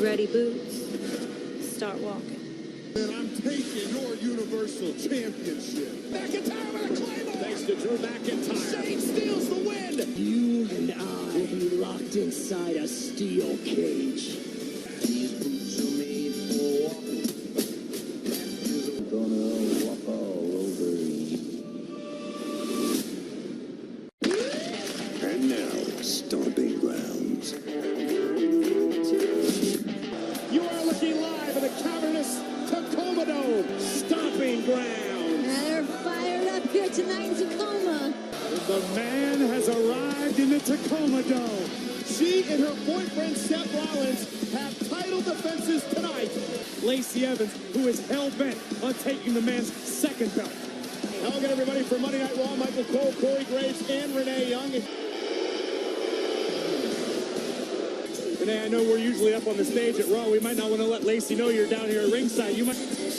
ready, Boots? Start walking. And I'm taking your Universal Championship. McIntyre with a claymore. Thanks to Drew McIntyre. Shane steals the win. You and I will be locked inside a steel cage. These boots are made for walking. Gonna walk all over you. And now, Stomping Grounds. You are looking live at the cavernous Tacoma Dome. Stomping Grounds. They're fired up here tonight in Tacoma. The man has arrived in the Tacoma Dome. She and her boyfriend Seth Rollins have title defenses tonight. Lacey Evans, who is hell-bent on taking the man's second belt. Hello again, everybody, for Monday Night Raw. Michael Cole, Corey Graves, and Renee Young. Renee, I know we're usually up on the stage at Raw. We might not want to let Lacey know you're down here at ringside. You might.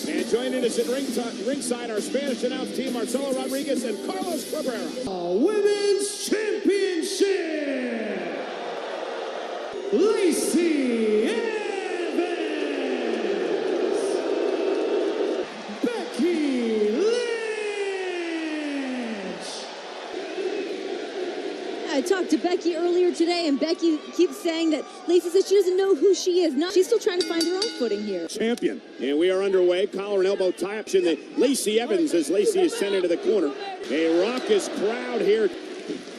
And joining us at ringside, our Spanish announce team, Marcelo Rodriguez and Carlos Cabrera. Women's Championship, Lacey Evans, Becky Lynch. I talked to Becky earlier today, and Becky keeps saying that Lacey says she doesn't know who she is. No, she's still trying to find her own footing here. Champion. And we are underway. Collar and elbow tie-ups in the Lacey Evans as Lacey is sent into the corner. A raucous crowd here.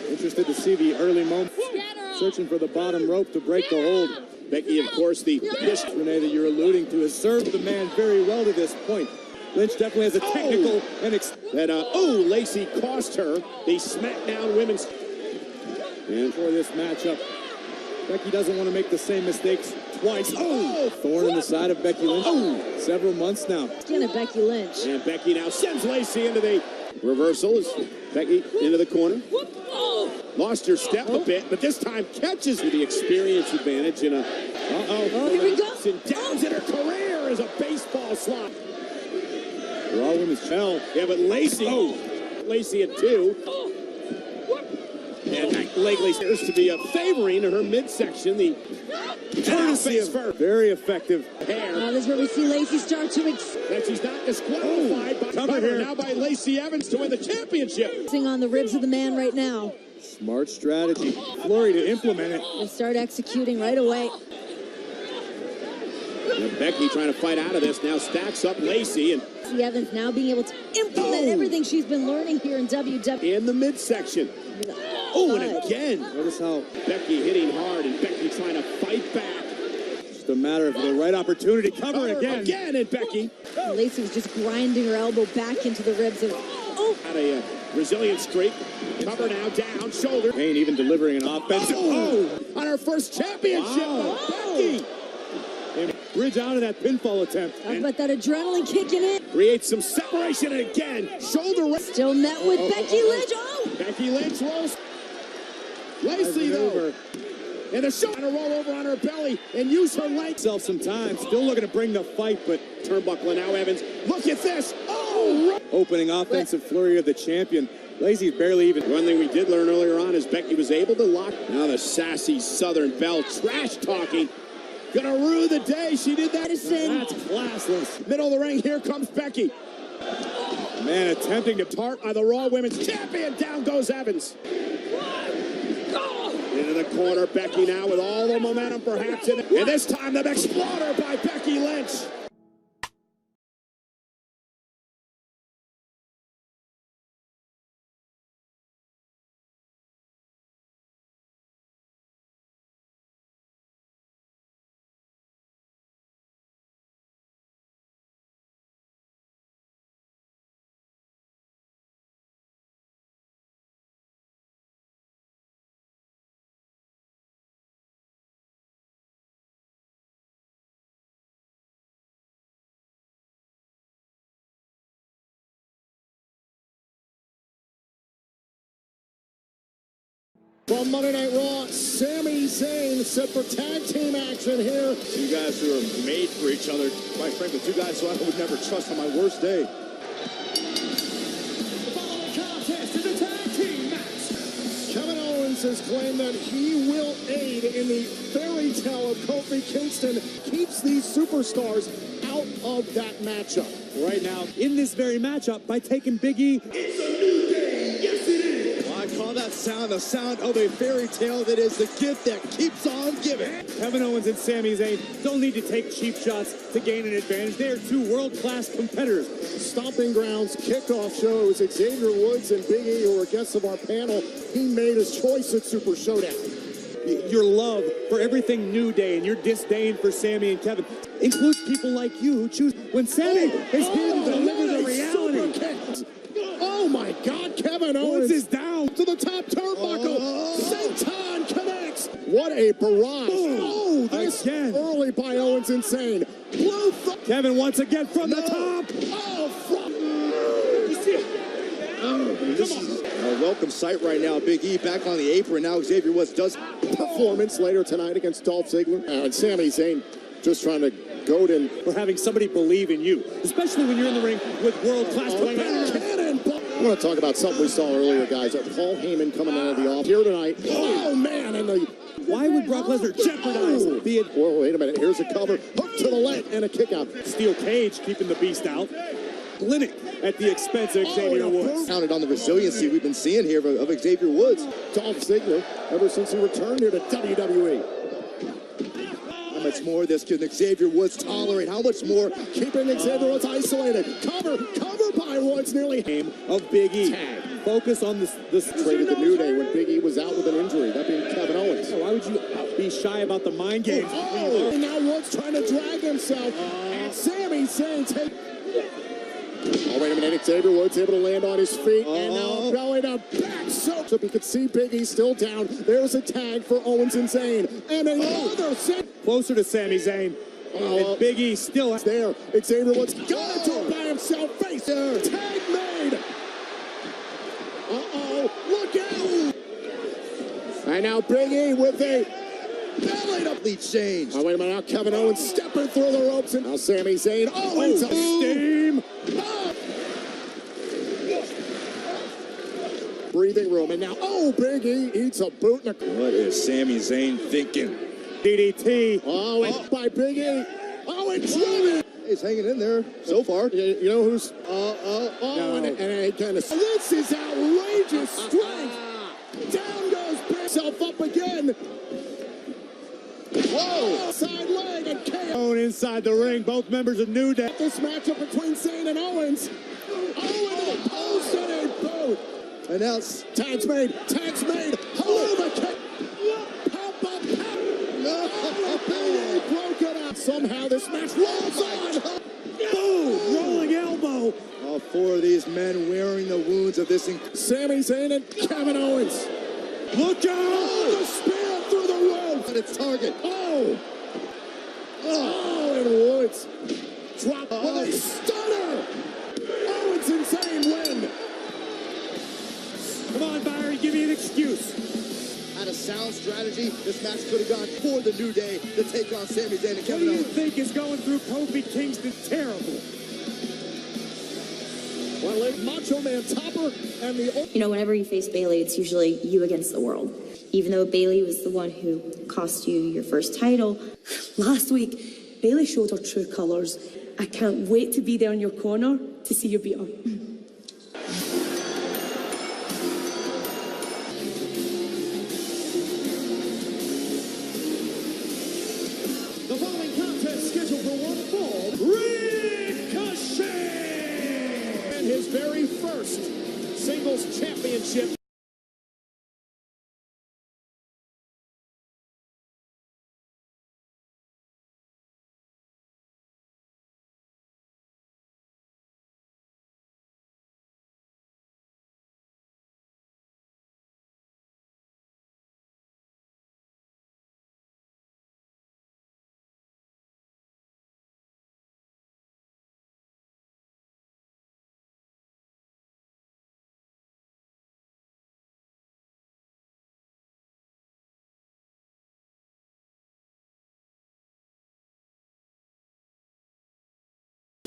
Interested to see the early moment. Searching for the bottom rope to break the hold. Becky, of course, the disc, Renee, that you're alluding to, has served the man very well to this point. Lynch definitely has a technical and Lacey cost her the SmackDown Women's. And for this matchup, Becky doesn't want to make the same mistakes twice. Thorn in the side of Becky Lynch. Several months now. Skin of Becky Lynch. And Becky now sends Lacey into the reversal. As Becky into the corner. Lost her step a bit, but this time catches with the experience advantage in a. Here we go. And downs in her career as a baseball slot. Raw Women's Chell. Yeah, but Lacey. Lacey at 2. And Lately appears to be favoring her midsection. The courtesy of her very effective hair. This is where we see Lacey start to that she's not disqualified by cover now by Lacey Evans to win the championship. on the ribs of the man right now. Smart strategy. Flurry to implement it. And start executing right away. And Becky trying to fight out of this now stacks up Lacey and Lacey Evans now being able to implement everything she's been learning here in WWE. in the midsection. And again. Notice how Becky hitting hard and Becky trying to fight back. Just a matter of the right opportunity. Cover again. Again, and Becky. Lacey was just grinding her elbow back into the ribs of. Had a resilient streak. Cover now down. Shoulder. Payne even delivering an offensive. On her first championship. Becky. And bridge out of that pinfall attempt. But that adrenaline kicking in. Creates some separation again. Shoulder. Still met with Becky Lynch. Becky Lynch rolls. Lacey, though, and the shot to roll over on her belly and use her legs. Some time, still looking to bring the fight, but turnbuckle now Evans. Look at this. Opening offensive flurry of the champion. Lacey's barely even. One thing we did learn earlier on is Becky was able to lock. Now the sassy Southern Belle trash talking. Gonna rue the day she did that. That's classless. Middle of the ring, here comes Becky. Man attempting to tart on the Raw Women's Champion. Down goes Evans. Into the corner, Becky now with all the momentum perhaps in it. And this time the exploder by Becky Lynch. From Monday Night Raw, Sami Zayn set for tag team action here. Two guys who are made for each other. Quite frankly, two guys who I would never trust on my worst day. The following contest is a tag team match. Kevin Owens has claimed that he will aid in the fairy tale of Kofi Kingston, keeps these superstars out of that matchup. Right now, in this very matchup, by taking Big E. It's a new day, yes it is. Well, I call that sound the sound of a fairy tale that is the gift that keeps on giving. Kevin Owens and Sami Zayn don't need to take cheap shots to gain an advantage. They are two world-class competitors. Stomping Grounds kickoff shows Xavier Woods and Big E, who are guests of our panel. He made his choice at Super Showdown. Your love for everything New Day and your disdain for Sami and Kevin includes people like you who choose when Sami is here to deliver the reality. Oh my God, Kevin Owens is down to the top turnbuckle. Senton connects. What a barrage. Oh, this again. Early by Owens insane. Blue Kevin once again from the top. Oh, from. This is a welcome sight right now. Big E back on the apron. Now Xavier Woods does Performance later tonight against Dolph Ziggler. And Sami Zayn just trying to goad in. For having somebody believe in you, especially when you're in the ring with world-class competitors. I want to talk about something we saw earlier, guys. Paul Heyman coming out of the off here tonight. Oh, man. And the... Why would Brock Lesnar jeopardize being... Whoa, wait a minute. Here's a cover. Hook to the leg and a kick out. Steel cage keeping the beast out. Clinic at the expense of Xavier Woods. counted on the resiliency we've been seeing here of Xavier Woods. Dolph Ziggler, ever since he returned here to WWE. How much more this can Xavier Woods tolerate? How much more? Keeping Xavier Woods isolated. Cover by Woods nearly. Game of Big E. Tag. Focus on this Traded the New Day when Big E was out with an injury. That being Kevin Owens. Why would you be shy about the mind games? Oh, and now Woods trying to drag himself. And Sami Zayn take. Oh, wait a minute. Xavier Woods able to land on his feet. And now belly to back. So you can see Big E still down. There's a tag for Owens and Zayn. And another Closer to Sami Zayn. And Big E still there. Xavier Woods got it to by himself. Face there. Tag made. Uh-oh. Look out. And now Big E with a belly to Lead change. Oh, wait a minute. Now Kevin Owens stepping through the ropes. And now Sami Zayn. Owens of steam. Breathing room. And now, Big E eats a boot. What is Sami Zayn thinking? DDT. Oh, and by Big E. Oh, and driven. He's hanging in there so far. You know who's... and again, this is outrageous strength. Down goes himself up again. Whoa! Side leg and KO. Inside the ring, both members of New Day. This matchup between Zayn and Owens. Owen post and a boot. And now Tags made. Hello, the kick. Pop up. No, Big E broke it up. Somehow this match rolls on. Boom! Rolling elbow. all four of these men wearing the wounds of this. Sami Zayn and Kevin Owens. Look out! Oh, the spear through the rope. But its target. And Woods drop with a stunner. Owens and Zayn win. Come on, Byron, give me an excuse. Had a sound strategy. This match could have gone for the New Day to take on Sami Zayn and What Kevin do you Owens. think is going through Kofi Kingston? Terrible. Well, Macho Man Topper and the... You know, whenever you face Bayley, it's usually you against the world. Even though Bayley was the one who cost you your first title. Last week, Bayley showed her true colours. I can't wait to be there in your corner to see you beat her. The following contest scheduled for one fall. Ricochet! And his very first singles championship.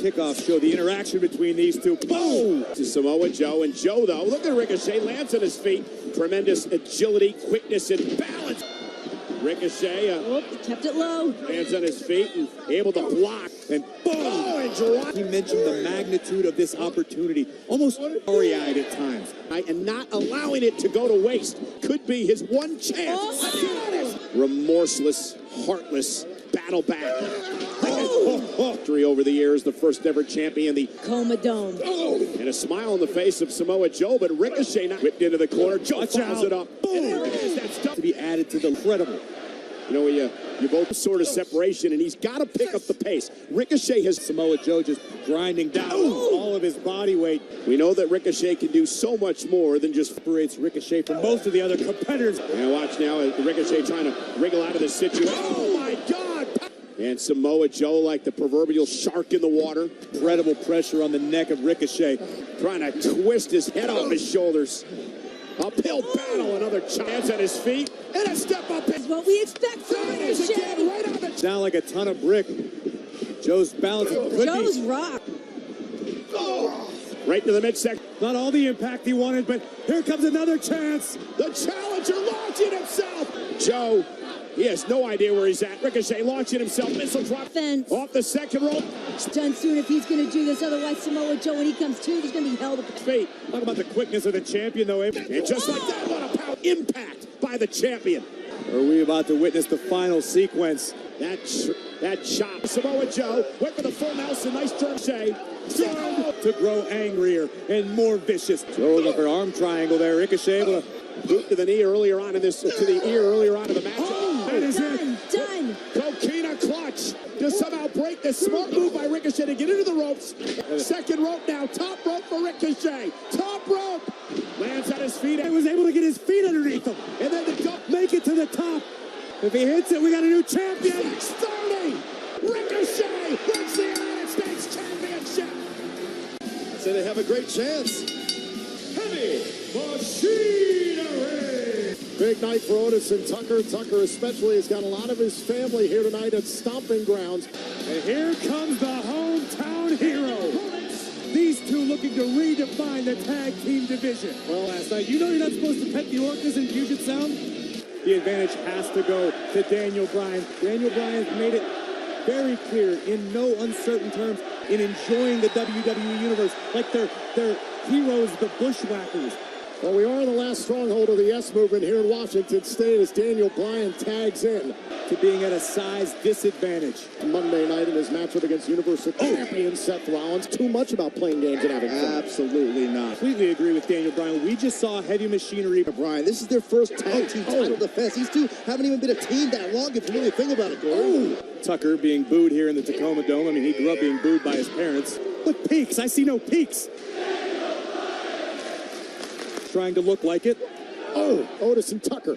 kickoff show the interaction between these two. Boom! To Samoa Joe, and Joe, though, look at Ricochet, lands on his feet. Tremendous agility, quickness, and balance. Ricochet Kept it low. lands on his feet and able to block. And boom! Oh, and drop. He mentioned the magnitude of this opportunity, almost story-eyed at times. And not allowing it to go to waste could be his one chance. Oh. Remorseless, heartless, battle back. Victory over the years, the first ever champion, the Coma Dome. and a smile on the face of Samoa Joe, but Ricochet not whipped into the corner. Joe fouls it up. Boom! And there it is. That's done. To be added to the incredible. You know, you both sort of separation, and he's got to pick up the pace. Ricochet has Samoa Joe just grinding down all of his body weight. We know that Ricochet can do so much more than just Separates Ricochet from most of the other competitors. And watch now, Ricochet trying to wriggle out of this situation. Oh my God! And Samoa Joe like the proverbial shark in the water. Incredible pressure on the neck of Ricochet. Trying to twist his head off his shoulders. Uphill battle, another chance at his feet, and a step up. That's what we expect from Ricochet. Right on the Down like a ton of brick. Joe's balancing. Joe's rock. right to the midsection. Not all the impact he wanted, but here comes another chance. The challenger launching himself. Joe, he has no idea where he's at. Ricochet launching himself. Missile drop Fence. off the second rope. Done soon if he's going to do this. Otherwise, Samoa Joe, when he comes to, there's going to be hell to Feet. Talk about the quickness of the champion, though. And just like that, what a power impact by the champion. Are we about to witness the final sequence? That chop. Samoa Joe went for the full Nelson. Nice turn, Shay. To grow angrier and more vicious. Joe with an arm triangle there. Ricochet able to boot to the knee earlier on in this, to the ear earlier on in the match. Oh, that is done, it. done. Coquina clutch to somehow break the smart move by Ricochet to get into the ropes. Second rope now, top rope for Ricochet. Top rope. Lands on his feet. He was able to get his feet underneath him. And then the dump. Make it to the top. If he hits it, we got a new champion. 630. Ricochet wins the United States Championship. So they have a great chance. Heavy machinery. Big night for Otis and Tucker. Tucker especially has got a lot of his family here tonight at Stomping Grounds. And here comes the hometown hero. These two looking to redefine the tag team division. Well, last night, you know you're not supposed to pet the orcas in Puget Sound? The advantage has to go to Daniel Bryan. Daniel Bryan has made it very clear in no uncertain terms in enjoying the WWE Universe like they're heroes, the Bushwhackers. Well, we are in the last stronghold of the Yes Movement here in Washington State as Daniel Bryan tags in To being at a size disadvantage. Monday night in his matchup against Universal Champion Seth Rollins. Too much about playing games and having fun. Absolutely not. Completely agree with Daniel Bryan. We just saw Heavy Machinery. Bryan, this is their first tag team title defense. These two haven't even been a team that long if you really think about it, Corey. Tucker being booed here in the Tacoma Dome. I mean, he grew up being booed by his parents. Look, peaks. I see no peaks. Trying to look like it. Oh, Otis and Tucker.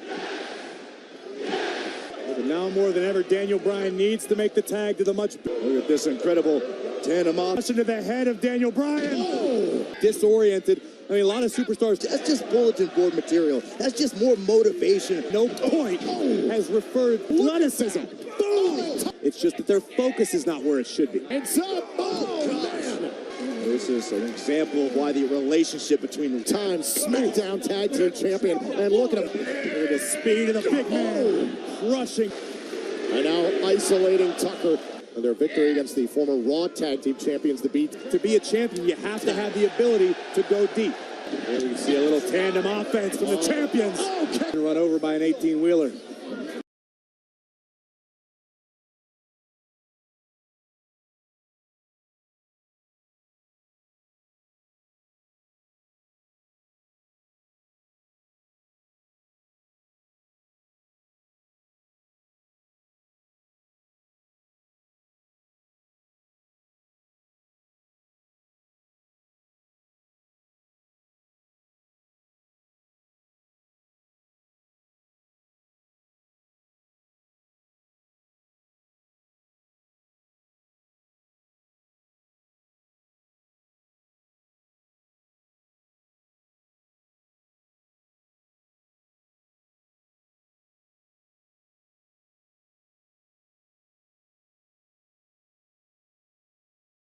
But now more than ever, Daniel Bryan needs to make the tag to the much. Look at this incredible tandem off to the head of Daniel Bryan. Oh. Disoriented. I mean, a lot of superstars. That's just bulletin board material. That's just more motivation. No point has referred athleticism. Boom. It's just that their focus is not where it should be. And so, this is an example of why the relationship between the time SmackDown Tag Team Champion and look at him. Look at the speed of the big man. Crushing. And now isolating Tucker. And their victory against the former Raw Tag Team Champions, the Beat. To be a champion, you have to have the ability to go deep. Here we see a little tandem offense from the champions. Run over by an 18-wheeler.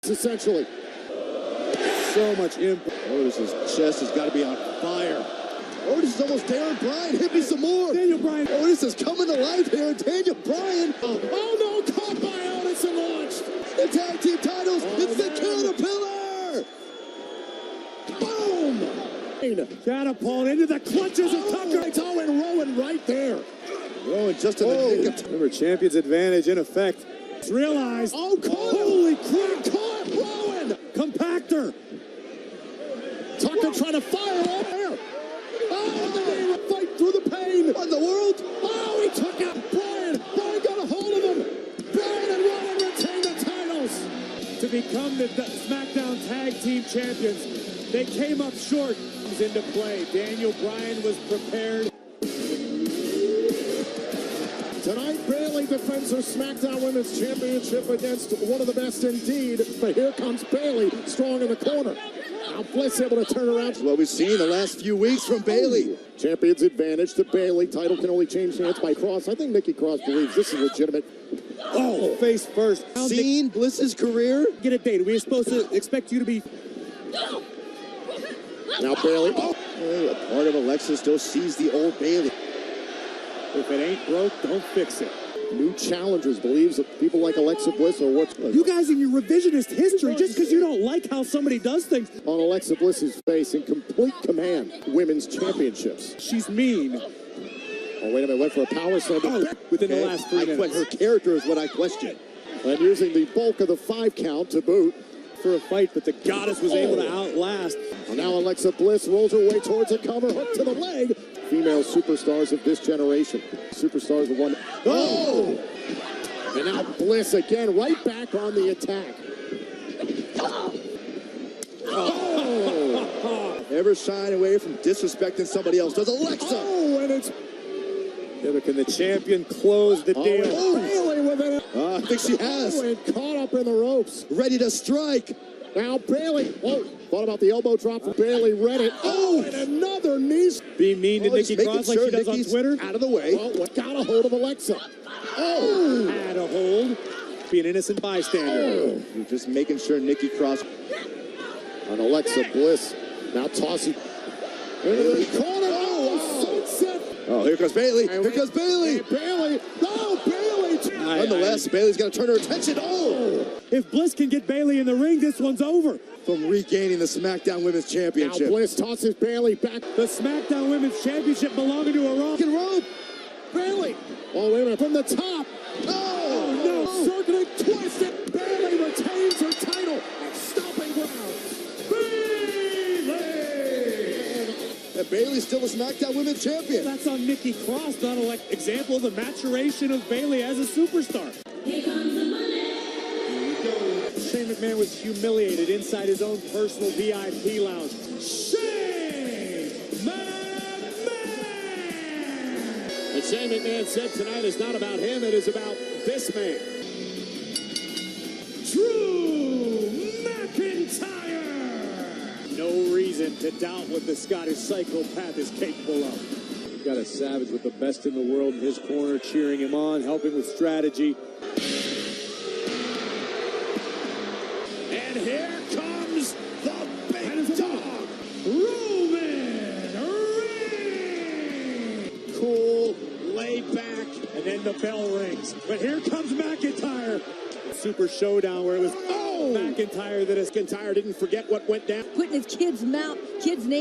essentially. So much impact. Otis's chest has got to be on fire. Otis is almost Darren Bryan. Hit me some more. Daniel Bryan. Otis is coming to life here. Daniel Bryan. Oh no, caught by Otis and launched. The tag team titles. It's the Caterpillar. Boom. Catapult into the clutches of Tucker. Oh, and Rowan right there. Rowan just in the nick of time. Remember, champion's advantage in effect. It's realized. Oh, holy crap. Caught Rowan. Compactor. Tucker trying to fire off there. Oh, the fight through the pain. What in the world? Oh, he took out Bryan. Bryan got a hold of him. Bryan and Rowan retain the titles to become the SmackDown Tag Team Champions. They came up short. Into play. Daniel Bryan was prepared. Tonight, Bayley defends her SmackDown Women's Championship against one of the best indeed. But here comes Bayley, strong in the corner. Now Bliss able to turn around. What we've seen the last few weeks from Bayley. Champion's advantage to Bayley. Title can only change hands by Cross. I think Nikki Cross believes this is legitimate. Oh, face first. Seen Bliss's career. Get a date. We're supposed to expect you to be. Now Bayley. Oh. A part of Alexa still sees the old Bayley. If it ain't broke, don't fix it. New challengers believes that people like Alexa Bliss are what's good. You guys in your revisionist history, just because you don't like how somebody does things. On Alexa Bliss's face in complete command, women's championships. She's mean. Oh, wait a minute, went for a power slam. Oh, within the last 3 minutes. Her character is what I question. And using the bulk of the 5 count to boot. For a fight, but the goddess was able to outlast. And now Alexa Bliss rolls her way towards a cover, hook to the leg. Female superstars of this generation. Superstars of one. Oh! And now Bliss again, right back on the attack. Oh! Never shying away from disrespecting somebody else. Does Alexa? Oh, and it's. Yeah, but can the champion close the deal? Oh, Bayley with it. I think she has. Oh, and caught up in the ropes. Ready to strike. Now Bayley. Oh, thought about the elbow drop from Bayley. Read it. Oh, and another knee. Be mean to Nikki Cross like she does on Twitter. Out of the way. Oh, got a hold of Alexa. Oh, had a hold. Be an innocent bystander. Oh, just making sure Nikki Cross. On Alexa Bliss. Now tossing. Into the corner. Oh, sunset. Oh, here comes Bayley. Here comes Bayley. Bayley. Oh, Bayley. Nonetheless, Bayley's got to turn her attention. Oh! If Bliss can get Bayley in the ring, this one's over. From regaining the SmackDown Women's Championship. Now Bliss tosses Bayley back. The SmackDown Women's Championship belonging to a Raw. Rope. Bayley. Oh, wait a minute. From the top. Oh, no. Circling, twisted. Bayley retains her title at Stomping Grounds. Bayley. And Bayley's still the SmackDown Women's Champion. That's on Nikki Cross, not an example of the maturation of Bayley as a superstar. Here comes the money. Shane McMahon was humiliated inside his own personal VIP lounge. Shane McMahon! And Shane McMahon said tonight is not about him, it is about this man. Drew McIntyre! No reason to doubt what the Scottish psychopath is capable of. You've got a Savage with the best in the world in his corner, cheering him on, helping with strategy. And here comes the big dog, Roman Reigns. Cool, laid back, and then the bell rings. But here comes McIntyre. Super showdown where it was McIntyre that McIntyre didn't forget what went down. Putting his kid's name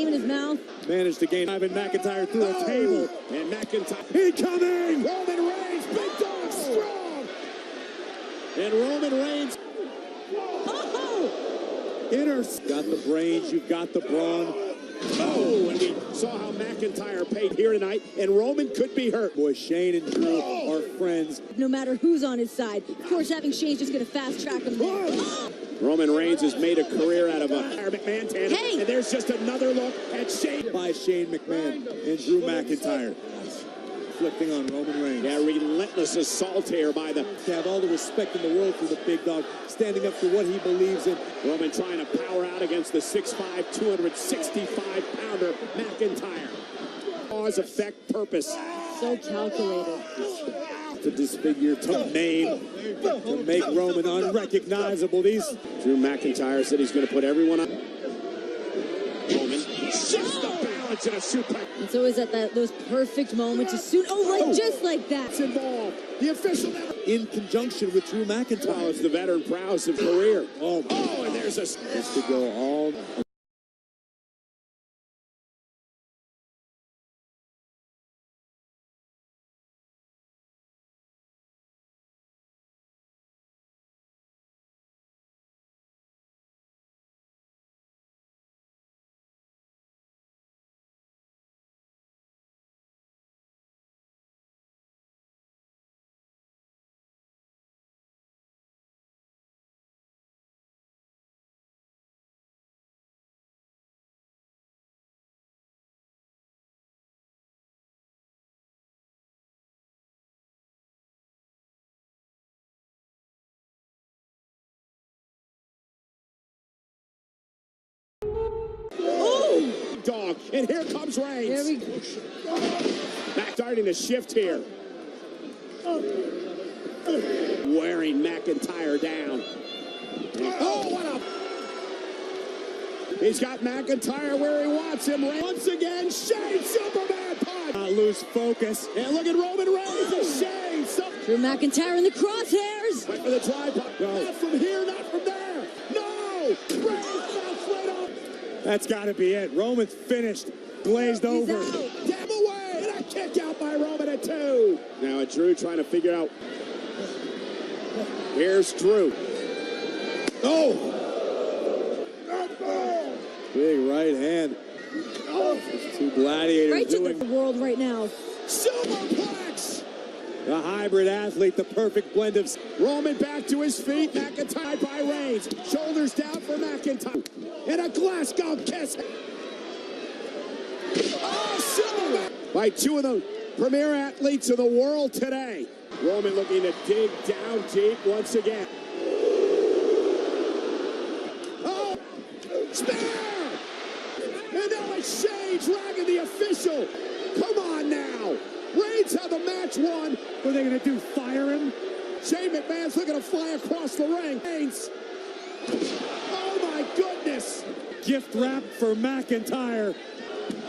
in his mouth. Managed to gain Ivan McIntyre through a table. And McIntyre incoming. Roman Reigns, big dog, strong. And Roman Reigns. Got the brains, you've got the brawn. Oh, and we saw how McIntyre paid here tonight, and Roman could be hurt. Boy, Shane and Drew are friends. No matter who's on his side. Of course, having Shane's just going to fast track him there. Roman Reigns has made a career out of a McMahon tandem, Hey. and there's just another look at Shane. By Shane McMahon and Drew McIntyre. Flipping on Roman Reigns. Yeah, relentless assault here by the... To have all the respect in the world for the big dog, standing up for what he believes in. Roman trying to power out against the 6'5", 265-pounder McIntyre. Cause, effect, purpose. So calculated. to disfigure, to maim, to make Roman unrecognizable. Drew McIntyre said he's going to put everyone on. Roman shifts the balance in a suplex. It's always at those perfect moments as soon, just like that. It's involved. The official never. In conjunction with Drew McIntyre. It's the veteran prowess of career. Oh, and there's a. This could go all. Dog, and here comes Reigns. There we go. Back starting to shift here. Wearing McIntyre down. Oh, what a... He's got McIntyre where he wants him. Once again, Shane Superman punch. Lose focus. And look at Roman Reigns and Shane. Drew McIntyre in the crosshairs. Went for the tripod. No. Not from here, not from there. No! Reigns bounced right off. That's got to be it. Roman's finished. Glazed He's over. out. Damn away! And a kick out by Roman at 2. Now Drew trying to figure out. Here's Drew. Oh! Big right hand. These two gladiators Right to doing the world right now. Superplex! the hybrid athlete, the perfect blend of... Roman back to his feet. McIntyre by Reigns. Shoulders down for McIntyre. And a Glasgow kiss. Oh, Superman! By two of the premier athletes of the world today. Roman looking to dig down deep once again. Oh, spear! And now it's Shane dragging the official. Come on now. Reigns had the match won. What are they going to do, fire him? Shane McMahon's looking to fly across the ring. Reigns. Oh my goodness. Gift wrap for McIntyre.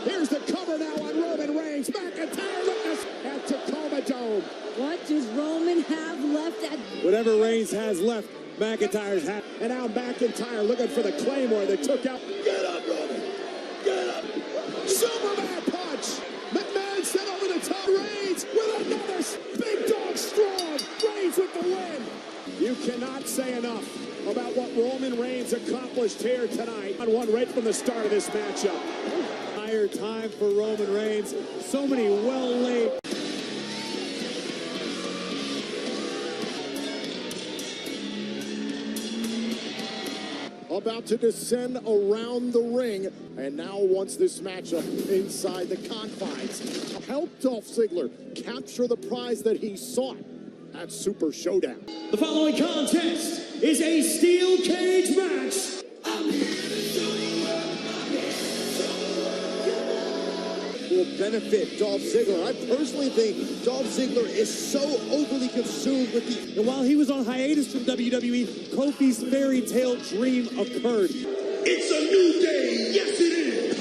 Here's the cover now on Roman Reigns. McIntyre looking at Tacoma Dome. What does Roman have left at... Whatever Reigns has left, McIntyre's hat. And now McIntyre looking for the Claymore that took out. Get up, Roman. Get up. Superman punch. McMahon sent over the top. Reigns with another big dog strong. Reigns with the win. You cannot say enough about what Roman Reigns accomplished here tonight. On one right from the start of this matchup. Higher time for Roman Reigns. So many well-laid... About to descend around the ring, and now wants this matchup inside the confines. Help Dolph Ziggler capture the prize that he sought at Super Showdown. The following contest is a steel cage match. Will benefit Dolph Ziggler. I personally think Dolph Ziggler is so overly consumed with the... And while he was on hiatus from WWE, Kofi's fairy tale dream occurred. It's a new day. Yes, it is.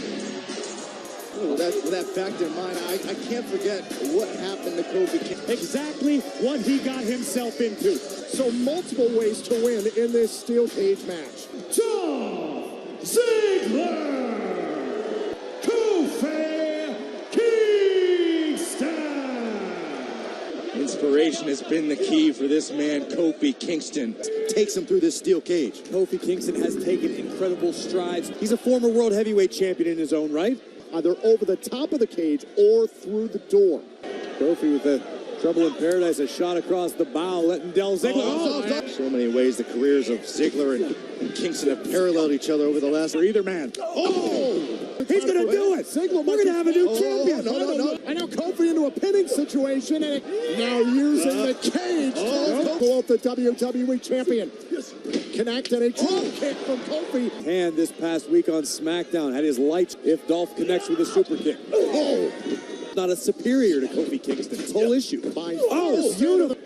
With that fact in mind, I can't forget what happened to Kofi. Exactly what he got himself into. So multiple ways to win in this steel cage match. Dolph Ziggler, Kofi Kingston. Inspiration has been the key for this man, Kofi Kingston. Takes him through this steel cage. Kofi Kingston has taken incredible strides. He's a former world heavyweight champion in his own right. Either over the top of the cage or through the door. Kofi with the trouble in paradise, a shot across the bow, letting Del Ziggler. So many ways the careers of Ziggler and Kingston have paralleled each other over the last... For either man. Oh! He's going to do it. Ziggler We're going to have a new champion. No. And now Kofi into a pinning situation, and now using the cage to go up the WWE champion. Connect and a drop kick from Kofi. And this past week on SmackDown had his lights if Dolph connects with a super kick. Oh! not a superior to Kofi Kingston. It's the whole issue. Oh, beautiful.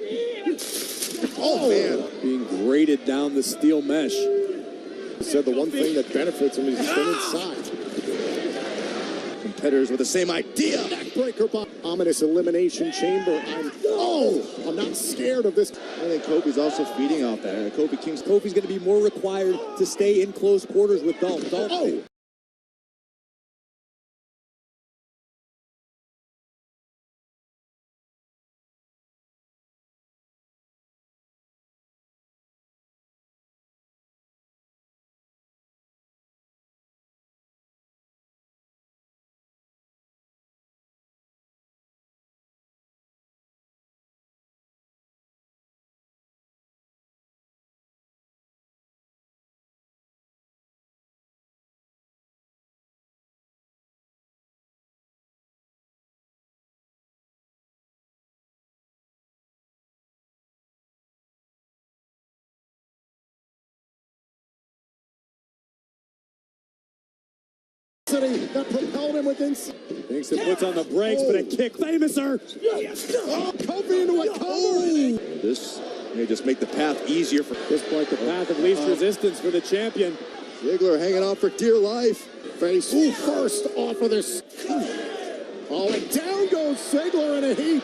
Oh, man. Being grated down the steel mesh. He said the one thing that benefits him is he's been inside. Competitors with the same idea. Neckbreaker by ominous elimination chamber. I'm not scared of this. I think Kofi's also feeding off that. Kofi's going to be more required to stay in close quarters with Dolph. That propelled him within. Kingston puts on the brakes, but a kick. Famouser. Kofi into a cover. This may just make the path easier for At this point, the path of least resistance for the champion. Ziggler, hanging on for dear life. Face first off of this. And down goes Ziggler in a heap.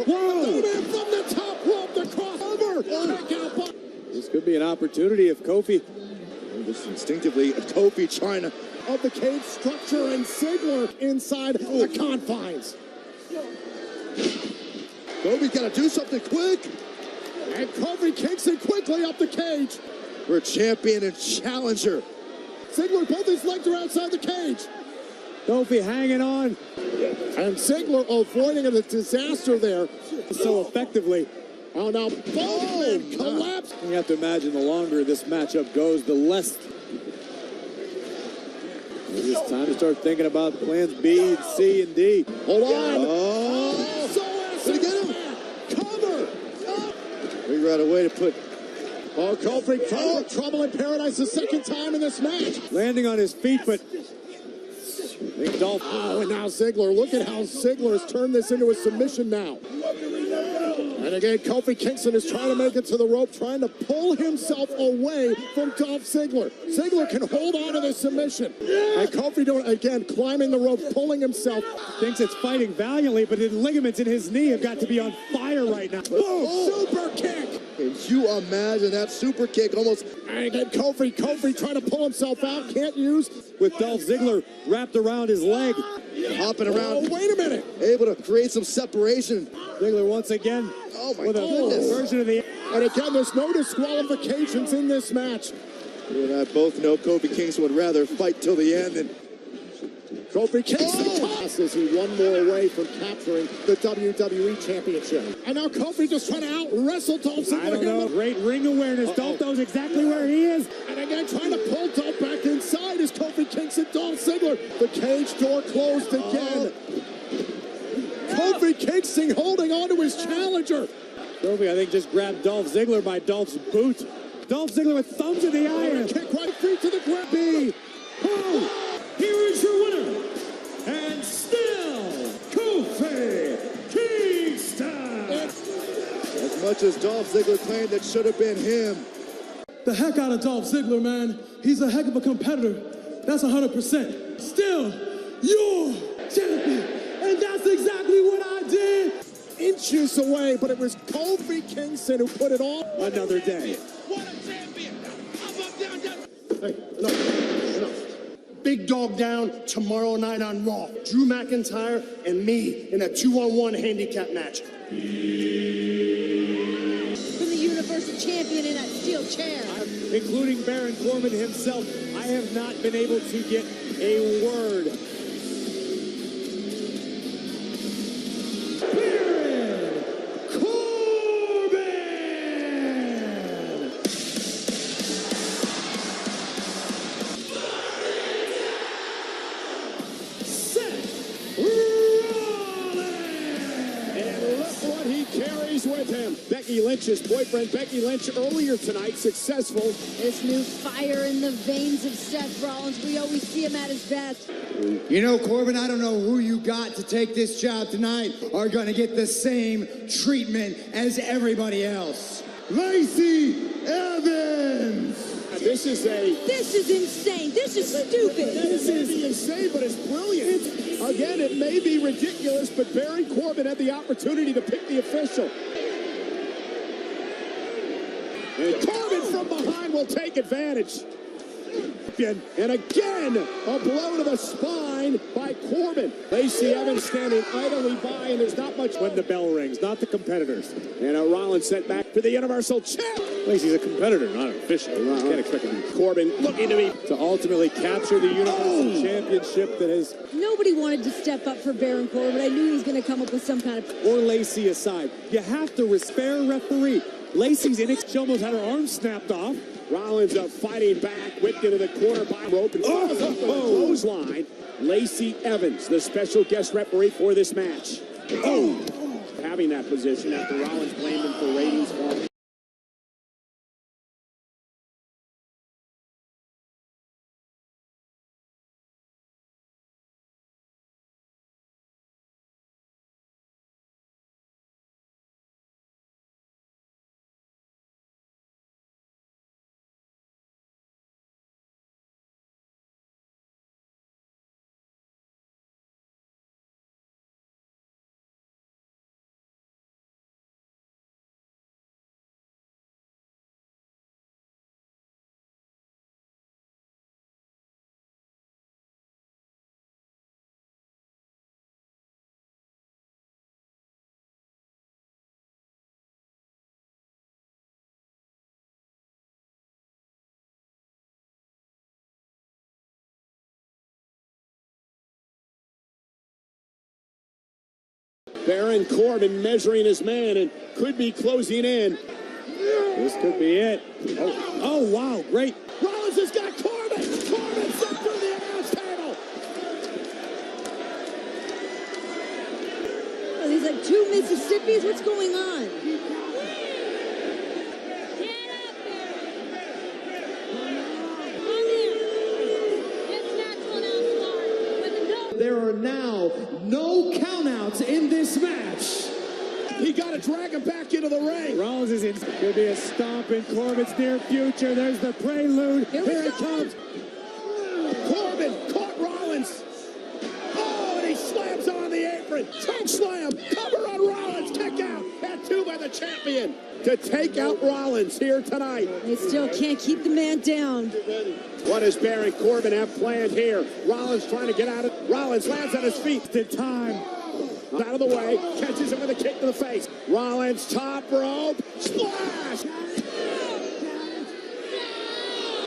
Whoa! From the top rope, the crossover. This could be an opportunity if Kofi. Just instinctively, Kofi trying to. Of the cage structure and Ziggler inside the confines. Kofi's got to do something quick. And Kofi kicks it quickly up the cage. For a champion and challenger. Ziggler, both his legs are outside the cage. Kofi hanging on. And Ziggler avoiding a disaster there. So effectively. Oh, now both men collapse. You have to imagine the longer this matchup goes, the less. It's time to start thinking about plans B, C, and D. Hold on. Did he get him? Cover. Figure out a way to put. Kofi trying for trouble in paradise the second time in this match. Landing on his feet, but. Dolph. And now Ziggler. Look at how Ziggler has turned this into a submission now. And again, Kofi Kingston is trying to make it to the rope, trying to pull himself away from Dolph Ziggler. Ziggler can hold on to the submission. And Kofi doing again, climbing the rope, pulling himself. Thinks it's fighting valiantly, but the ligaments in his knee have got to be on fire right now. Boom! Super kick! Can you imagine that super kick almost? And again, Kofi trying to pull himself out, can't use. With Dolph Ziggler wrapped around his leg. Hopping around. Wait a minute! Able to create some separation. Ziggler once again. Oh my with goodness. A version of the. And again, there's no disqualifications in this match. You and I both know Kofi Kingston would rather fight till the end than. Kofi Kingston as he one more away from capturing the WWE Championship. And now Kofi just trying to out-wrestle Dolph Ziggler. I don't know. Great ring awareness. Dolph knows exactly where he is. And again, trying to pull Dolph back inside is Kofi Kingston, Dolph Ziggler. The cage door closed again. Kofi Kingston holding on to his challenger. Kofi, I think, just grabbed Dolph Ziggler by Dolph's boot. Dolph Ziggler with thumbs in the iron. Kick right feet to the ground. Here is your winner, and still Kofi Kingston. As much as Dolph Ziggler claimed that should have been him. The heck out of Dolph Ziggler, man. He's a heck of a competitor. That's 100%. Still, your champion. And that's exactly what I did. Inches away, but it was Kofi Kingston who put it on. Another day. What a champion! Up, down, down. Hey, enough. Big dog down tomorrow night on Raw. Drew McIntyre and me in a 2-on-1 handicap match. From the Universal Champion in that steel chair. Including Baron Corbin himself, I have not been able to get a word. She's with him. Becky Lynch's boyfriend. Becky Lynch earlier tonight successful. This new fire in the veins of Seth Rollins. We always see him at his best. You know, Corbin, I don't know who you got to take this job tonight are going to get the same treatment as everybody else. Lacey Evans! This is insane. This is stupid. This is insane, but it's brilliant. Again, it may be ridiculous, but Baron Corbin had the opportunity to pick the official. And Corbin from behind will take advantage. And again, a blow to the spine by Corbin. Lacey Evans standing idly by, and there's not much when the bell rings, not the competitors. And Rollins sent back to the Universal Champ. Lacey's a competitor, not an official. Can't expect him. Corbin looking to ultimately capture the Universal Championship that has... Nobody wanted to step up for Baron Corbin. I knew he was going to come up with some kind of... Or Lacey aside. You have to spare referee. Lacey's in it. She almost had her arm snapped off. Rollins fighting back, whipped into the corner by rope and falls up with a clothesline. Lacey Evans, the special guest referee for this match. Having that position after Rollins blamed him for ratings fall. Baron Corbin measuring his man and could be closing in. This could be it. Oh wow, great. Rollins has got Corbin. Corbin sent through the announce table. Are these like two Mississippis? What's going on? There are now no countouts in this match. He got to drag him back into the ring. Rollins is in. Could be a stomp in Corbin's near future. There's the prelude. Here it comes. Corbin caught Rollins. Oh, and he slams on the apron. Choke slam. Cover on Rollins. Kick out. And two by the champion to take out Rollins here tonight. They still can't keep the man down. What does Baron Corbin have planned here? Rollins trying to get out of... Rollins lands on his feet. In time. Out of the way. Catches him with a kick to the face. Rollins top rope. Splash!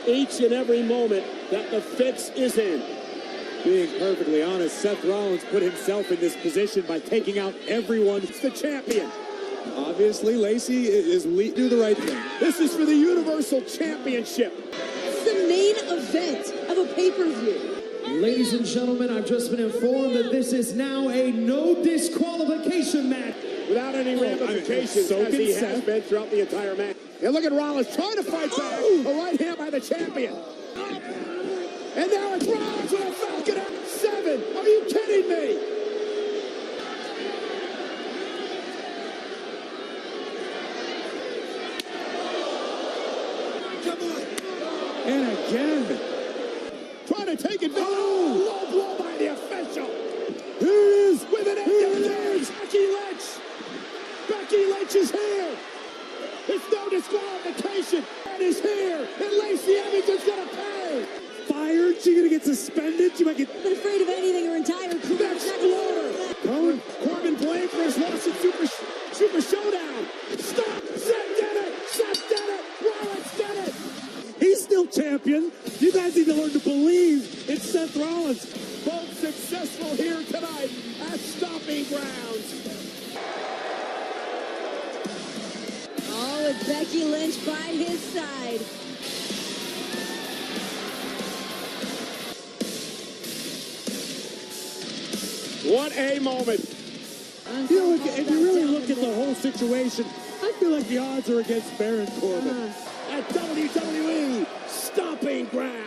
Each and every moment that the fix is in. Being perfectly honest, Seth Rollins put himself in this position by taking out everyone. It's the champion. Obviously, Lacey is do the right thing. This is for the Universal Championship. The main event of a pay-per-view. Ladies and gentlemen, I've just been informed that this is now a no disqualification match. Without any ramifications, as he has been throughout the entire match. And look at Rollins trying to fight back. A right hand by the champion. And now it's Rollins with a Falcon at 7. Are you kidding me? And again. Trying to take it down. Low blow by the official. Here it is with an engage. Becky Lynch. Becky Lynch is here. It's no disqualification. And is here. And Lacey Evans is going to pay. Fired? She's going to get suspended? She might get... Been afraid of anything her entire career. Corbin blamed for his loss at Super Showdown. Stop. Seth did it. Seth did it. Rollins did it. He's still champion. You guys need to learn to believe in Seth Rollins. Both successful here tonight at Stomping Grounds. Oh, with Becky Lynch by his side. What a moment. If you really look at the whole situation, I feel like the odds are against Baron Corbin. At WWE Stomping Ground.